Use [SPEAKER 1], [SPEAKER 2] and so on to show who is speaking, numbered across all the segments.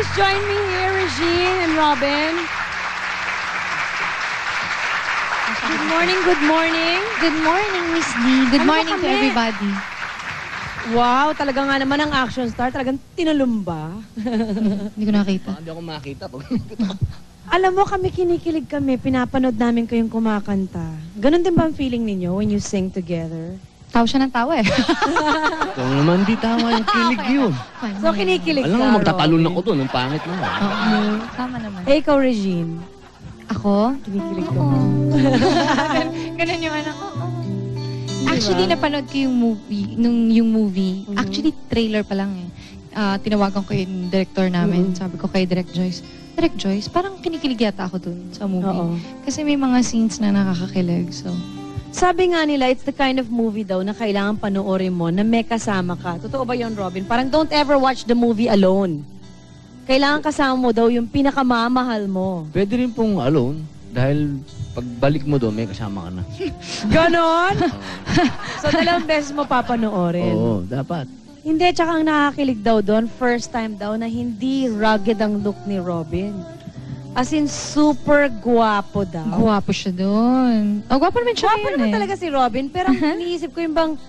[SPEAKER 1] please join me here, Regine and Robin. Good morning, good morning.
[SPEAKER 2] Good morning, Miss Lee. Good morning to everybody.
[SPEAKER 1] Wow, talaga nga naman ang action star. Talagang tinalumba.
[SPEAKER 2] Hindi ko nakita.
[SPEAKER 3] Hindi ako makita.
[SPEAKER 1] Alam mo, kami kinikilig kami. Pinapanood namin kayong kumakanta. Ganon din ba ang feeling ninyo when you sing together?
[SPEAKER 2] Tawa siya ng tawa eh.
[SPEAKER 3] Ito naman di tama yung kilig yun.
[SPEAKER 1] So, kinikilig
[SPEAKER 3] Alam
[SPEAKER 1] ka,
[SPEAKER 3] mo, magtatalon
[SPEAKER 1] Robin.
[SPEAKER 3] ako doon. Ang pangit naman.
[SPEAKER 2] Oo, tama naman.
[SPEAKER 1] Eh, ikaw, Regine.
[SPEAKER 2] Ako?
[SPEAKER 1] Kinikilig ka.
[SPEAKER 2] Ganun yung anak ko. Actually, napanood ko yung movie. Actually, trailer pa lang eh. Tinawagan ko yung director namin. Sabi ko kay Direct Joyce, parang kinikilig yata ako dun sa movie.
[SPEAKER 1] Oo.
[SPEAKER 2] Kasi may mga scenes na nakakakilig. So,
[SPEAKER 1] Sabi nga nila, it's the kind of movie daw na kailangan panoorin mo na may kasama ka. Totoo ba yun, Robin? Parang don't ever watch the movie alone. Kailangan kasama mo daw yung pinakamamahal mo.
[SPEAKER 3] Pwede rin pong alone. Dahil pagbalik mo doon, may kasama ka na.
[SPEAKER 1] Ganon? So, dalawang beses mo papanoorin.
[SPEAKER 3] Oo, dapat.
[SPEAKER 1] Hindi, tsaka ang nakakilig daw doon, first time daw na hindi rugged ang look ni Robin. As in, super guwapo daw.
[SPEAKER 2] guwapo siya dun. Oh, guwapo naman siya
[SPEAKER 1] Guwapo
[SPEAKER 2] yun
[SPEAKER 1] naman
[SPEAKER 2] eh.
[SPEAKER 1] talaga si Robin, pero ang iniisip ko yung bang,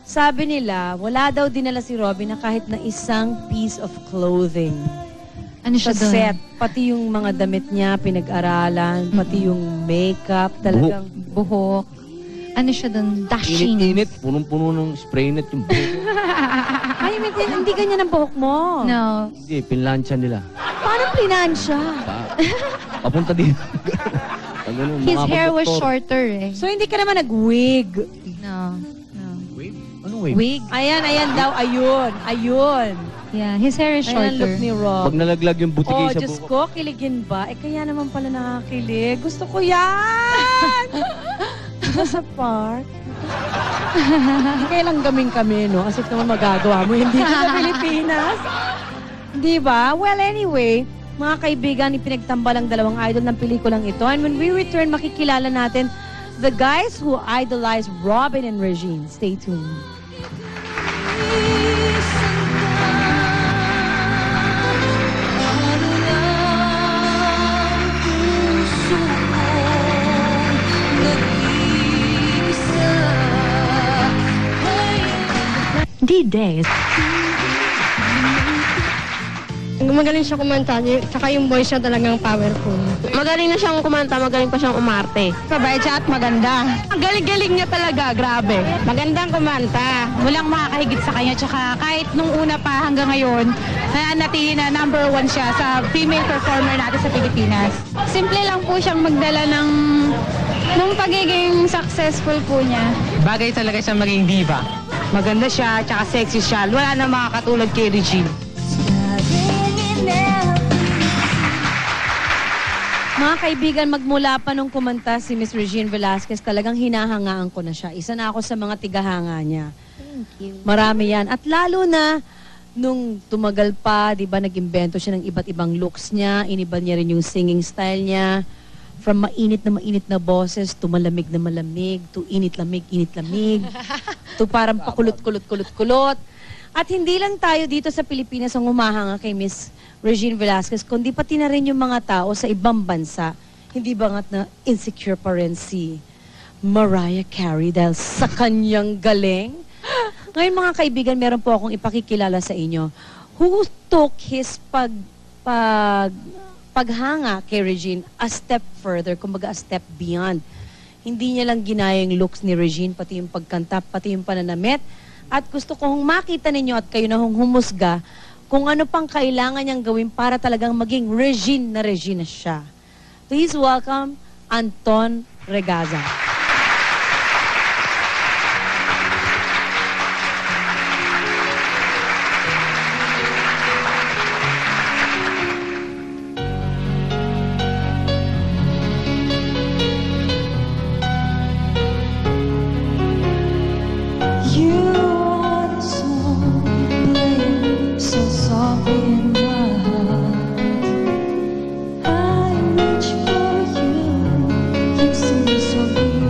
[SPEAKER 1] sabi nila, wala daw dinala si Robin na kahit na isang piece of clothing.
[SPEAKER 2] Ano siya
[SPEAKER 1] Sa
[SPEAKER 2] dun?
[SPEAKER 1] set, pati yung mga damit niya, pinag-aralan, pati yung makeup, talagang...
[SPEAKER 2] Buhok. Ano siya dun? Dashing.
[SPEAKER 3] Init-init. Punong-puno ng spray net yung buhok.
[SPEAKER 1] Ay, hindi ganyan ang buhok mo.
[SPEAKER 2] No.
[SPEAKER 3] Hindi, pinlansya nila.
[SPEAKER 1] Paano plinansya?
[SPEAKER 3] Papunta dito.
[SPEAKER 2] His hair was shorter eh.
[SPEAKER 1] So, hindi ka naman nag-wig.
[SPEAKER 2] No.
[SPEAKER 3] Wave? Anong wave?
[SPEAKER 2] Wig?
[SPEAKER 1] Ayan daw, ayun.
[SPEAKER 2] Yeah, his hair is
[SPEAKER 1] Ayan ang look
[SPEAKER 2] shorter.
[SPEAKER 1] ni Rob.
[SPEAKER 3] Pag nalaglag yung butiki sa
[SPEAKER 1] Diyos
[SPEAKER 3] buhok.
[SPEAKER 1] ko, kiligin ba? Eh, kaya naman pala nakakilig. Gusto ko yan! Diba sa park? Hindi kaya lang gaming kami, no? As if naman magagawa mo, hindi ka sa Pilipinas. Di ba? Well, anyway, mga kaibigan, ipinagtambal ang dalawang idol ng pelikulang ito. And when we return, makikilala natin the guys who idolize Robin and Regine. Stay tuned.
[SPEAKER 4] D-Days. Magaling siya kumanta, saka yung voice niya talagang powerful.
[SPEAKER 5] Magaling na siyang kumanta, magaling pa siyang umarte.
[SPEAKER 4] Sabay siya at maganda.
[SPEAKER 5] Ang galing-galing niya talaga, grabe.
[SPEAKER 4] Magandang kumanta.
[SPEAKER 6] Walang makakahigit sa kanya. Tsaka kahit nung una pa hanggang ngayon, nanatili na #1 siya sa female performer natin sa Pilipinas. Simple lang po siyang magdala ng pagiging successful po niya.
[SPEAKER 7] Bagay talaga siya maging diva. Maganda siya, tsaka sexy siya. Wala na makakatulad kay Regine.
[SPEAKER 1] Mga kaibigan, magmula pa nung kumanta si Miss Regine Velasquez, talagang hinahangaan ko na siya. Isa na ako sa mga tigahanga niya.
[SPEAKER 2] Thank you.
[SPEAKER 1] Marami yan. At lalo na, nung tumagal pa, di ba, nag-imbento siya ng iba't ibang looks niya, iniba niya rin yung singing style niya. From mainit na boses, to malamig na malamig, to init-lamig, to parang pakulot-kulot. At hindi lang tayo dito sa Pilipinas ang humahanga kay Miss Regine Velasquez, kundi pati na rin yung mga tao sa ibang bansa. Hindi ba nga't na insecure pa rin si Mariah Carey dahil sa kanyang galing? Ngayon mga kaibigan, meron po akong ipakikilala sa inyo who took his paghanga kay Regine a step further, kumbaga a step beyond. Hindi niya lang ginaya yung looks ni Regine, pati yung pagkanta, pati yung pananamit. At gusto kong makita ninyo at kayo na humusga kung ano pang kailangan niyang gawin para talagang maging Regine na siya. Please welcome Anton Regaza.
[SPEAKER 8] I reach for you, you seem so beautiful.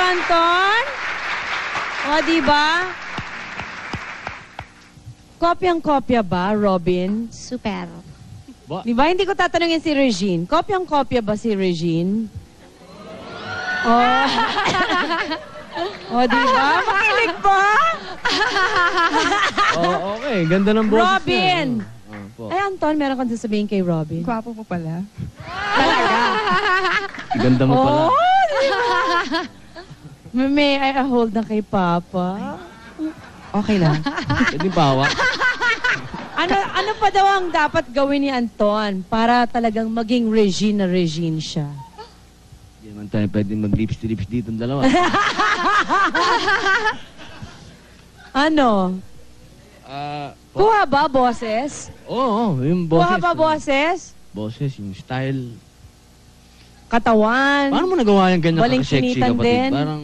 [SPEAKER 1] Anton? O, diba? Kopyang-kopya ba, Robin?
[SPEAKER 2] Super.
[SPEAKER 1] Di ba? Hindi ko tatanungin si Regine. Kopyang-kopya ba si Regine? Oh. Oh, di ba? Makilig pa?
[SPEAKER 3] Oh, okay. Ganda ng boses
[SPEAKER 1] Robin!
[SPEAKER 3] niya. Po.
[SPEAKER 1] Ay, Anton, meron kang sasabihin kay Robin.
[SPEAKER 7] Gwapo po pala.
[SPEAKER 3] Ganda mo pala.
[SPEAKER 1] Oh, di ba? May I hold na kay Papa?
[SPEAKER 7] Okay lang.
[SPEAKER 3] Pwede pawa.
[SPEAKER 1] Ano pa daw ang dapat gawin ni Anton para talagang maging Regine na Regine siya?
[SPEAKER 3] Hindi naman tayo pwede mag-lips-to-lips dito ang dalawa.
[SPEAKER 1] Ano? Kuha ba, boses?
[SPEAKER 3] Oo, yung boses.
[SPEAKER 1] Kuha ba, boses?
[SPEAKER 3] Boses, yung style.
[SPEAKER 1] Katawan?
[SPEAKER 3] Paano mo nagawa yung ganyan ka-sexy,
[SPEAKER 1] Balingkinitan
[SPEAKER 3] kapatid?
[SPEAKER 1] din?
[SPEAKER 3] Parang...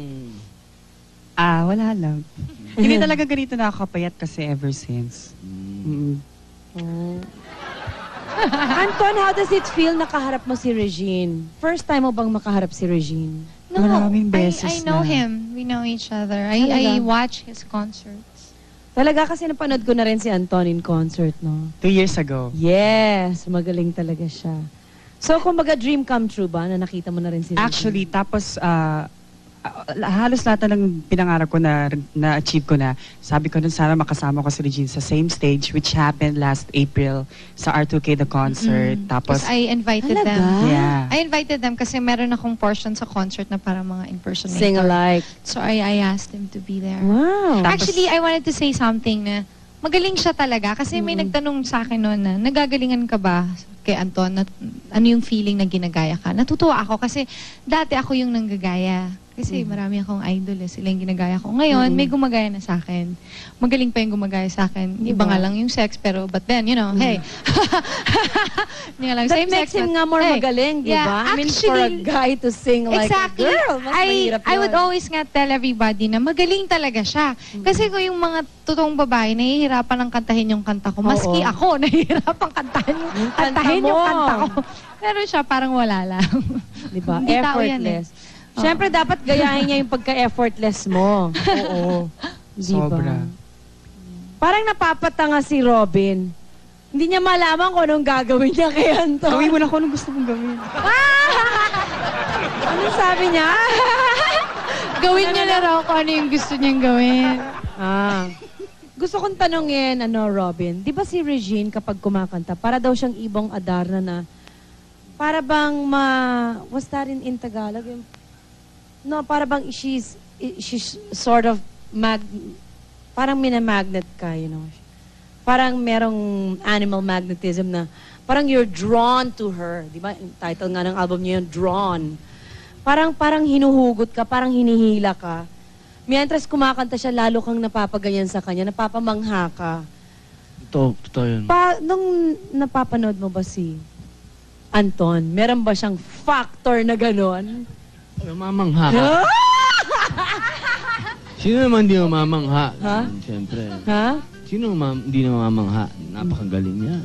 [SPEAKER 7] Wala lang. Hindi talaga ganito nakakapayat kasi ever since.
[SPEAKER 1] Anton, how does it feel nakaharap mo si Regine? First time mo bang makaharap si Regine?
[SPEAKER 2] No,
[SPEAKER 7] Maraming beses
[SPEAKER 2] I know
[SPEAKER 7] na.
[SPEAKER 2] him. We know each other.
[SPEAKER 1] Talaga?
[SPEAKER 2] I watch his concerts.
[SPEAKER 1] Talaga kasi napanood ko na rin si Anton in concert, no?
[SPEAKER 7] 2 years ago.
[SPEAKER 1] Yes, magaling talaga siya. So, kumbaga dream come true ba na nakita mo na rin si Regine?
[SPEAKER 7] Actually, tapos halos lahat na ng pinangarap ko na-achieve ko na. Sabi ko nun sana makasama ko si Regine sa same stage which happened last April sa R2K The Concert. Tapos,
[SPEAKER 2] I invited
[SPEAKER 1] Talaga?
[SPEAKER 2] them.
[SPEAKER 7] yeah.
[SPEAKER 2] I invited them kasi meron akong portion sa concert na parang mga impersonator.
[SPEAKER 1] Sing alike.
[SPEAKER 2] So I asked him to be there.
[SPEAKER 1] Wow.
[SPEAKER 7] Tapos-
[SPEAKER 2] Actually, I wanted to say something na magaling siya talaga kasi may nagtanong sa akin noon na nagagalingan ka ba kay Anton? Ano yung feeling na ginagaya ka? Natutuwa ako kasi dati ako yung nanggagaya. Kasi marami akong idol Sila yung ginagaya ko. Ngayon, may gumagaya na sa akin. Magaling pa yung gumagaya sa akin. Iba nga lang yung sex, pero but then, you know, hey. Hindi nga lang,
[SPEAKER 1] That
[SPEAKER 2] same
[SPEAKER 1] makes
[SPEAKER 2] sex,
[SPEAKER 1] him
[SPEAKER 2] but,
[SPEAKER 1] nga more
[SPEAKER 2] hey.
[SPEAKER 1] magaling, di ba?
[SPEAKER 2] Yeah,
[SPEAKER 1] I mean, for a
[SPEAKER 2] actually,
[SPEAKER 1] guy to sing like
[SPEAKER 2] exactly.
[SPEAKER 1] a girl, mas mahirap
[SPEAKER 2] I would
[SPEAKER 1] yun.
[SPEAKER 2] always nga tell everybody na magaling talaga siya. Kasi kung yung mga totoong babae, nahihirapan ng kantahin yung kanta ko. Maski
[SPEAKER 1] Oo.
[SPEAKER 2] ako, nahihirapan kantahin
[SPEAKER 1] kanta
[SPEAKER 2] yung
[SPEAKER 1] mo.
[SPEAKER 2] kanta ko. Pero siya parang wala lang.
[SPEAKER 1] Di ba?
[SPEAKER 2] Hindi tao yan
[SPEAKER 1] Effortless. Siyempre, dapat gayahin niya yung pagka-effortless mo. Oo. Di ba?
[SPEAKER 7] Sobra.
[SPEAKER 1] Parang napapatanga si Robin. Hindi niya malaman kung anong gagawin niya kay Anton.
[SPEAKER 7] gawin mo na kung anong gusto mong gawin.
[SPEAKER 1] Anong sabi niya?
[SPEAKER 2] Gawin niya na raw kung ano yung gusto niyang gawin.
[SPEAKER 1] Gusto kong tanongin, Robin, di ba si Regine kapag kumakanta, para daw siyang Ibong Adarna na, para bang what's that in Tagalog? No, para bang she's sort of parang minamagnet ka, you know. Parang merong animal magnetism na, parang you're drawn to her. Di ba? Yung title nga ng album niya yung Drawn. Parang hinuhugot ka, parang hinihila ka. Mientras kumakanta siya, lalo kang napapaganyan sa kanya, napapamangha ka.
[SPEAKER 3] Totoo yun.
[SPEAKER 1] Nung napapanood mo ba si Anton, meron ba siyang factor na gano'n?
[SPEAKER 3] Mamangha ka. Sino naman di mamangha?
[SPEAKER 1] Ha?
[SPEAKER 3] Siyempre.
[SPEAKER 1] Ha?
[SPEAKER 3] Sino hindi na mamangha? Napakagaling niya.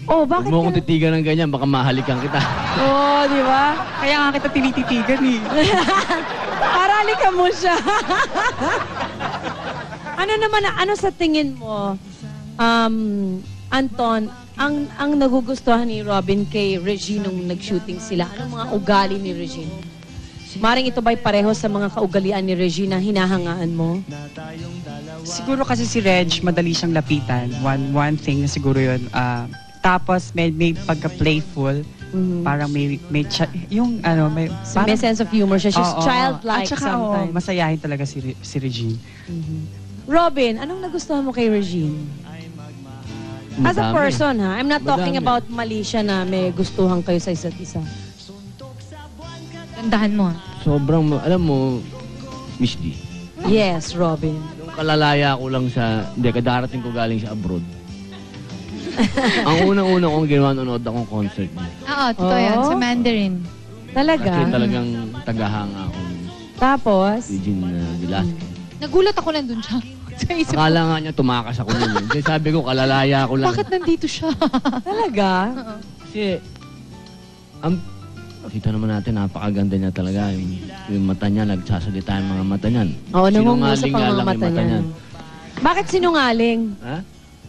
[SPEAKER 1] Oh,
[SPEAKER 3] Huwag
[SPEAKER 1] bakit
[SPEAKER 3] mo akong
[SPEAKER 1] ka?
[SPEAKER 3] titigan ng ganyan, baka mahalikan kita.
[SPEAKER 1] Oh, di ba?
[SPEAKER 7] Kaya nga kita tinititigan eh.
[SPEAKER 1] Parali ka mo siya. Ano sa tingin mo, Anton, ang nagugustuhan ni Robin kay Regine nung nag-shooting sila? Anong mga ugali ni Regine? Maring ito ba'y pareho sa mga kaugalian ni Regine na hinahangaan mo?
[SPEAKER 7] Siguro kasi si Reg, madali siyang lapitan. One thing na siguro yun. Tapos may pagka-playful. Parang may
[SPEAKER 1] May sense of humor siya. She's childlike
[SPEAKER 7] At saka,
[SPEAKER 1] sometimes.
[SPEAKER 7] masayahin talaga si Regine.
[SPEAKER 1] Robin, anong nagustuhan mo kay Regine? As a
[SPEAKER 3] Madami.
[SPEAKER 1] person, ha? I'm not talking
[SPEAKER 3] Madami.
[SPEAKER 1] about mali siya na may gustuhan kayo sa isa't isa.
[SPEAKER 2] Tandahan mo.
[SPEAKER 3] Sobrang, alam mo, Miss D,
[SPEAKER 1] Yes, Robin.
[SPEAKER 3] yung kalalaya ko lang kadarating ko galing sa abroad. Ang unang-una kong ginawa, nanonood akong concert niya.
[SPEAKER 2] Oo, totoo yan. Sa Mandarin.
[SPEAKER 1] Talaga?
[SPEAKER 3] Kasi talagang tagahanga ako.
[SPEAKER 1] Tapos?
[SPEAKER 3] Regine Velasquez.
[SPEAKER 2] Nagulat ako nandun siya. Sa isip ko,
[SPEAKER 3] Akala nga niya tumakas ako nun. Kasi sabi ko, kalalaya ko lang.
[SPEAKER 2] bakit nandito siya?
[SPEAKER 1] Talaga?
[SPEAKER 3] Kasi, kita naman natin, napakaganda niya talaga. Yung mata niya, nagsasalita yung mga mata niyan.
[SPEAKER 1] Oo, nangungusap
[SPEAKER 3] Sinungaling
[SPEAKER 1] ang
[SPEAKER 3] nga
[SPEAKER 1] mga
[SPEAKER 3] lang
[SPEAKER 1] mata
[SPEAKER 3] yung
[SPEAKER 1] niya. Bakit sinungaling?
[SPEAKER 3] Ha?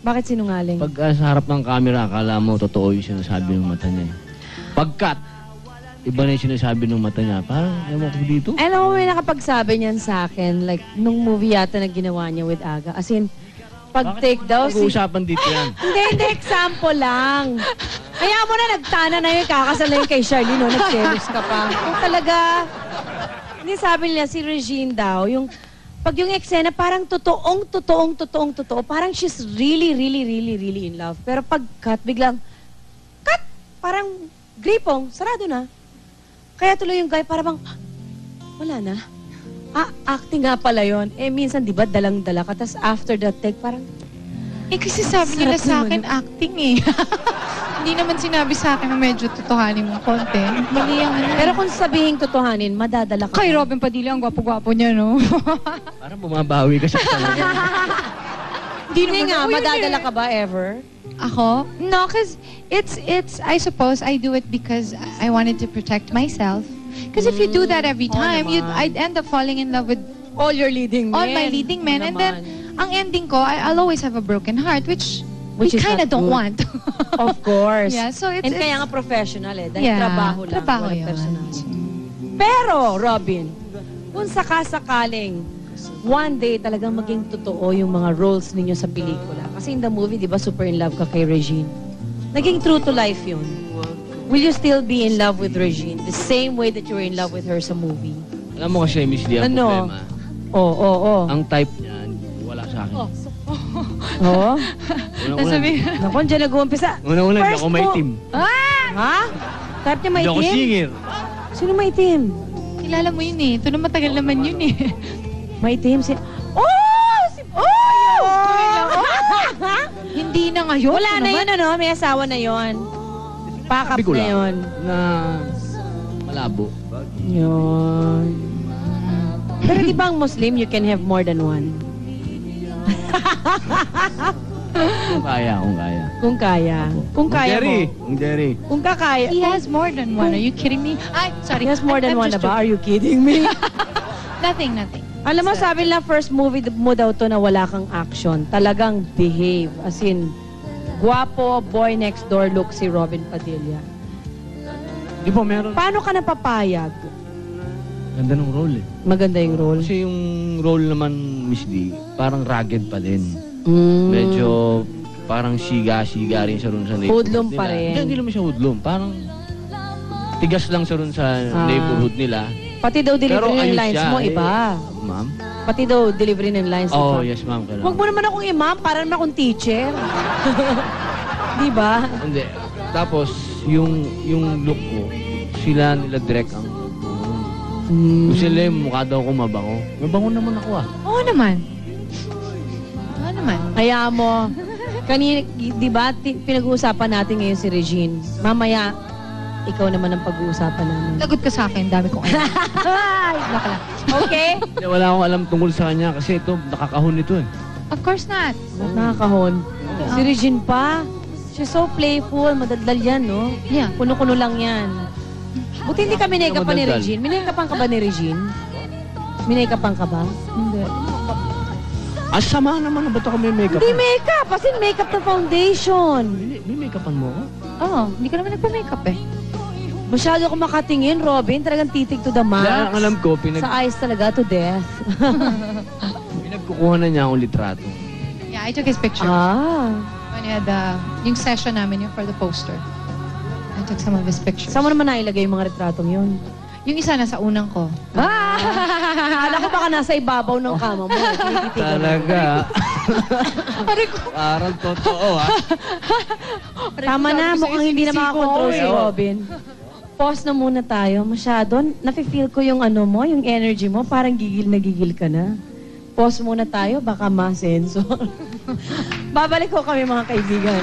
[SPEAKER 1] Bakit sinungaling?
[SPEAKER 3] Pag sa harap ng camera, akala mo totoo yung sinasabi ng mata niya. Pagkat, iba na yung sinasabi ng mata niya. Parang, ewan ko dito.
[SPEAKER 1] Alam mo, may nakapagsabi niyan sa akin, like, nung movie yata na ginawa niya with Aga. As in, pag-take daw,
[SPEAKER 3] Pag-uusapan dito yan.
[SPEAKER 1] Hindi, example lang. Kaya mo na nagtana na yun, kakasal na yun kay Charlene, no? Nagselos ka pa. Kung talaga, hindi sabi nila, si Regine daw, pag yung eksena, parang totoo. Parang she's really in love. Pero pag cut, biglang, cut! Parang gripong, sarado na. Kaya tuloy yung guy, parang, wala na. Acting nga pala yun. Minsan, di ba, dalang-dala ka. Tapos after that take, parang,
[SPEAKER 2] Kasi sabi nila
[SPEAKER 1] Sarap
[SPEAKER 2] sa
[SPEAKER 1] naman
[SPEAKER 2] akin, acting eh. Hindi naman sinabi sa akin na medyo totohanin mong konti. Mali ang ano.
[SPEAKER 1] pero kung sabihin totohanin, madadala ka.
[SPEAKER 2] Kay Robin Padilla, ang gwapo-gwapo niya, no?
[SPEAKER 3] Parang bumabawi ka sa kasalanan.
[SPEAKER 1] Hindi nga, madadala ka ba ever?
[SPEAKER 2] Ako? No, because it's, I suppose I do it because I wanted to protect myself. Because if you do that every time, I'd end up falling in love with
[SPEAKER 1] All your leading men.
[SPEAKER 2] all my leading men. And then, ang ending ko, I'll always have a broken heart, which we
[SPEAKER 1] is
[SPEAKER 2] kind of
[SPEAKER 1] not
[SPEAKER 2] don't
[SPEAKER 1] good.
[SPEAKER 2] want.
[SPEAKER 1] Of course.
[SPEAKER 2] Yeah, so it's...
[SPEAKER 1] And kaya nga professional eh. Dahil trabaho lang.
[SPEAKER 2] Trabaho
[SPEAKER 1] walang
[SPEAKER 2] yun.
[SPEAKER 1] personal. Pero, Robin, kung sakasakaling one day talagang maging totoo yung mga roles ninyo sa pelikula. Kasi in the movie, di ba, super in love ka kay Regine. Naging true to life yun. Will you still be in love with Regine the same way that you were in love with her sa movie?
[SPEAKER 3] Alam mo kasi, Miss Lee, ang
[SPEAKER 1] Ano?
[SPEAKER 3] problema.
[SPEAKER 1] Oo.
[SPEAKER 3] Ang type niya, wala sa akin.
[SPEAKER 1] Oo?
[SPEAKER 3] Una-una,
[SPEAKER 1] Naku, dyan nag-uumpisa.
[SPEAKER 3] una-una, hindi
[SPEAKER 1] First
[SPEAKER 3] ako maitim.
[SPEAKER 1] Ha? Type niya
[SPEAKER 3] Hindi ako
[SPEAKER 1] maitim?
[SPEAKER 3] singer.
[SPEAKER 1] Sino maitim?
[SPEAKER 2] Kilala mo yun eh. Ito na matagal naman yun eh.
[SPEAKER 1] Maitim si... Oh!
[SPEAKER 2] Hindi na ngayon.
[SPEAKER 1] Wala na yun, ano? May asawa na yun. Pack up
[SPEAKER 3] Sabi ko
[SPEAKER 1] na
[SPEAKER 3] lang,
[SPEAKER 1] yun.
[SPEAKER 3] Na malabo.
[SPEAKER 1] Yun. Pero di ba ang Muslim, you can have more than one?
[SPEAKER 3] Kung kaya.
[SPEAKER 1] Kung kaya. Kung kaya mo.
[SPEAKER 3] Kung Jerry.
[SPEAKER 1] Kung kakaya.
[SPEAKER 2] He has more than one. Are you kidding me? Ay, sorry.
[SPEAKER 1] He has more than
[SPEAKER 2] I'm
[SPEAKER 1] one na
[SPEAKER 2] just
[SPEAKER 1] ba? Are you kidding me?
[SPEAKER 2] Nothing.
[SPEAKER 1] Alam mo, sabi nila first movie mo daw to na wala kang action. Talagang behave. As in, guwapo, boy next door look si Robin Padilla.
[SPEAKER 3] Di ba meron?
[SPEAKER 1] Paano ka napapayag?
[SPEAKER 3] Ganda ng role eh.
[SPEAKER 1] Maganda yung role.
[SPEAKER 3] Kasi yung role naman, Miss Lee, parang rugged pa din.
[SPEAKER 1] Mm.
[SPEAKER 3] Medyo parang siga-siga rin siya ron sa neighborhood
[SPEAKER 1] Hoodlum
[SPEAKER 3] nila.
[SPEAKER 1] pa rin.
[SPEAKER 3] Hindi naman siya hoodlum. Parang tigas lang siya ron sa neighborhood nila.
[SPEAKER 1] Pati daw delivery ng
[SPEAKER 3] ayos
[SPEAKER 1] lines
[SPEAKER 3] siya,
[SPEAKER 1] mo, iba.
[SPEAKER 3] Ma'am?
[SPEAKER 1] Pati daw delivery ng lines
[SPEAKER 3] Oh,
[SPEAKER 1] iba.
[SPEAKER 3] yes ma'am. Kailangan.
[SPEAKER 1] Huwag mo naman akong imam, para naman akong teacher. Di ba?
[SPEAKER 3] Hindi. Tapos, yung look ko, sila nila direct ang
[SPEAKER 1] Mm.
[SPEAKER 3] sila yung mukha daw ko mabango. Mabango naman ako ah.
[SPEAKER 2] Oo naman. Oo naman.
[SPEAKER 1] Kaya mo, kanina, di ba, pinag-uusapan natin ngayon si Regine. Mamaya, ikaw naman ang pag-uusapan namin.
[SPEAKER 2] Lagot ka sa akin. Dami kong alam. Ay, laka lang.
[SPEAKER 1] Okay?
[SPEAKER 3] Hindi, wala akong alam tungkol sa kanya kasi ito, nakakahon ito eh.
[SPEAKER 2] Of course not.
[SPEAKER 1] Nakakahon. Si Regine pa, she's so playful, madadal yan, no?
[SPEAKER 2] Yeah.
[SPEAKER 1] Kuno-kuno lang yan. Buti hindi ka minake-upan ni
[SPEAKER 3] madadal.
[SPEAKER 1] Regine. Minake-upan ka ba ni Regine? Minake-upan ka ba?
[SPEAKER 2] Hindi.
[SPEAKER 3] Sama naman, ba't ako may makeup?
[SPEAKER 1] Hindi makeup, kasi makeup na foundation.
[SPEAKER 3] May makeupan mo ako?
[SPEAKER 2] Oo. Hindi ka naman nagpa-makeup eh.
[SPEAKER 1] Masyado ako makatingin, Robin. Talagang titig to the max.
[SPEAKER 3] Kaya ang alam ko,
[SPEAKER 1] Sa eyes talaga, to death.
[SPEAKER 3] pinagkukuha na niya akong litrato.
[SPEAKER 2] Yeah, I took his picture. When he had yung session namin, yung for the poster. I took some of his pictures.
[SPEAKER 1] Saan mo naman nailagay yung mga retratong yun?
[SPEAKER 2] Yung isa nasa unang ko.
[SPEAKER 1] Akala ko baka nasa ibabaw ng kama mo. Tinititigan mo.
[SPEAKER 3] Talaga. Parang totoo ah.
[SPEAKER 1] Tama na, mukhang hindi na makakontrol si Robin. Pause na muna tayo. Masyado, nafe-feel ko yung ano mo, yung energy mo, parang gigil na gigil ka na. Pause muna tayo, baka ma-sensor. Babalik ko kami mga kaibigan.